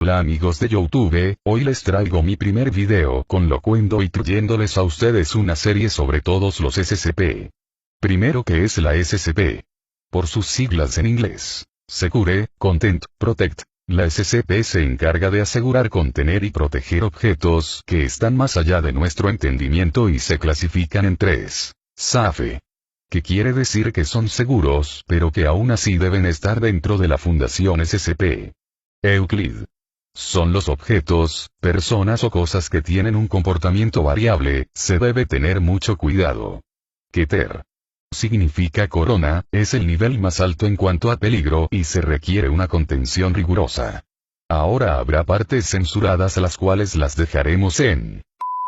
Hola amigos de YouTube, hoy les traigo mi primer video con lo cuento y trayéndoles a ustedes una serie sobre todos los SCP. Primero, ¿qué es la SCP? Por sus siglas en inglés, Secure, Content, Protect. La SCP se encarga de asegurar, contener y proteger objetos que están más allá de nuestro entendimiento y se clasifican en tres. SAFE. Que quiere decir que son seguros, pero que aún así deben estar dentro de la Fundación SCP. Euclid. Son los objetos, personas o cosas que tienen un comportamiento variable, se debe tener mucho cuidado. Keter. Significa corona, es el nivel más alto en cuanto a peligro y se requiere una contención rigurosa. Ahora habrá partes censuradas a las cuales las dejaremos en.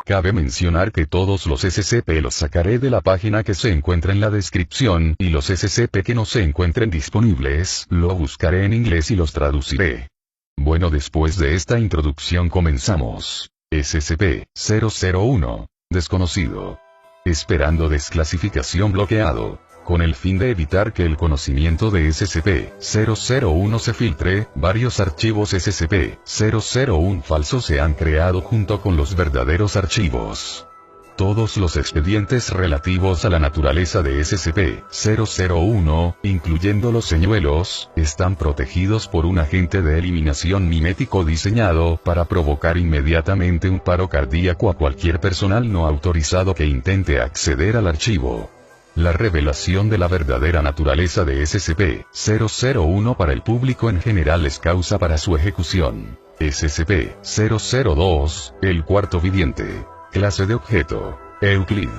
Cabe mencionar que todos los SCP los sacaré de la página que se encuentra en la descripción y los SCP que no se encuentren disponibles, lo buscaré en inglés y los traduciré. Bueno, después de esta introducción comenzamos. SCP-001. Desconocido. Esperando desclasificación bloqueado. Con el fin de evitar que el conocimiento de SCP-001 se filtre, varios archivos SCP-001 falsos se han creado junto con los verdaderos archivos. Todos los expedientes relativos a la naturaleza de SCP-001, incluyendo los señuelos, están protegidos por un agente de eliminación mimético diseñado para provocar inmediatamente un paro cardíaco a cualquier personal no autorizado que intente acceder al archivo. La revelación de la verdadera naturaleza de SCP-001 para el público en general es causa para su ejecución. SCP-002, el cuarto viviente. Clase de objeto. Euclid.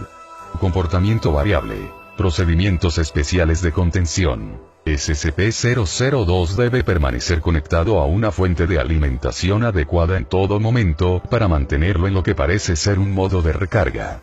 Comportamiento variable. Procedimientos especiales de contención. SCP-002 debe permanecer conectado a una fuente de alimentación adecuada en todo momento para mantenerlo en lo que parece ser un modo de recarga.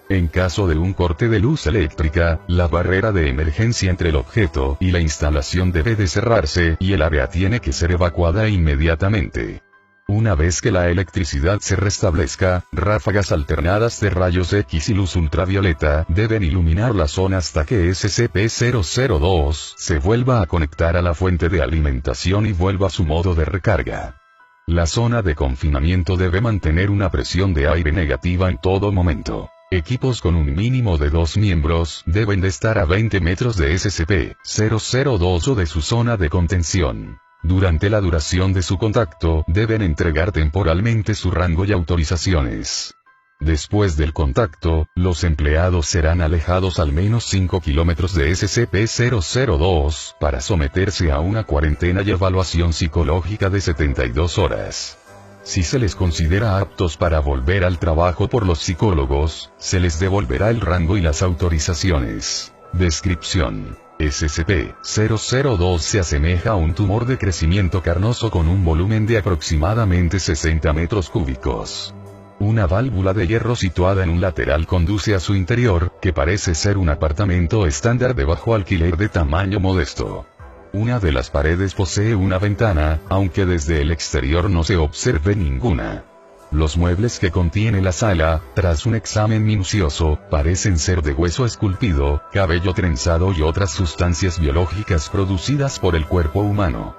En caso de un corte de luz eléctrica, la barrera de emergencia entre el objeto y la instalación debe de cerrarse y el área tiene que ser evacuada inmediatamente. Una vez que la electricidad se restablezca, ráfagas alternadas de rayos X y luz ultravioleta deben iluminar la zona hasta que SCP-002 se vuelva a conectar a la fuente de alimentación y vuelva a su modo de recarga. La zona de confinamiento debe mantener una presión de aire negativa en todo momento. Equipos con un mínimo de 2 miembros deben de estar a 20 metros de SCP-002 o de su zona de contención. Durante la duración de su contacto, deben entregar temporalmente su rango y autorizaciones. Después del contacto, los empleados serán alejados al menos 5 kilómetros de SCP-002 para someterse a una cuarentena y evaluación psicológica de 72 horas. Si se les considera aptos para volver al trabajo por los psicólogos, se les devolverá el rango y las autorizaciones. Descripción. SCP-002 se asemeja a un tumor de crecimiento carnoso con un volumen de aproximadamente 60 metros cúbicos. Una válvula de hierro situada en un lateral conduce a su interior, que parece ser un apartamento estándar de bajo alquiler de tamaño modesto. Una de las paredes posee una ventana, aunque desde el exterior no se observe ninguna. Los muebles que contiene la sala, tras un examen minucioso, parecen ser de hueso esculpido, cabello trenzado y otras sustancias biológicas producidas por el cuerpo humano.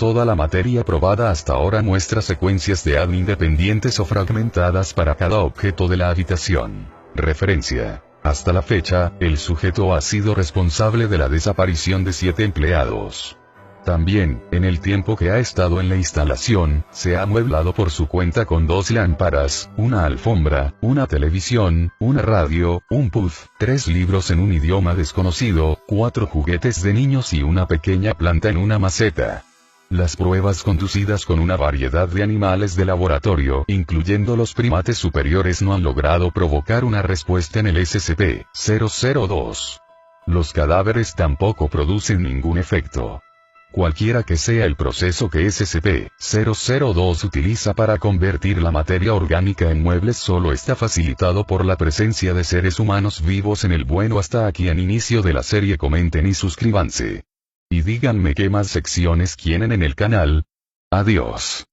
Toda la materia probada hasta ahora muestra secuencias de ADN independientes o fragmentadas para cada objeto de la habitación. Referencia. Hasta la fecha, el sujeto ha sido responsable de la desaparición de 7 empleados. También, en el tiempo que ha estado en la instalación, se ha amueblado por su cuenta con 2 lámparas, una alfombra, una televisión, una radio, un puff, 3 libros en un idioma desconocido, 4 juguetes de niños y una pequeña planta en una maceta. Las pruebas conducidas con una variedad de animales de laboratorio, incluyendo los primates superiores, no han logrado provocar una respuesta en el SCP-002. Los cadáveres tampoco producen ningún efecto. Cualquiera que sea el proceso que SCP-002 utiliza para convertir la materia orgánica en muebles solo está facilitado por la presencia de seres humanos vivos en el bueno. Hasta aquí en inicio de la serie, comenten y suscríbanse. Y díganme qué más secciones quieren en el canal. Adiós.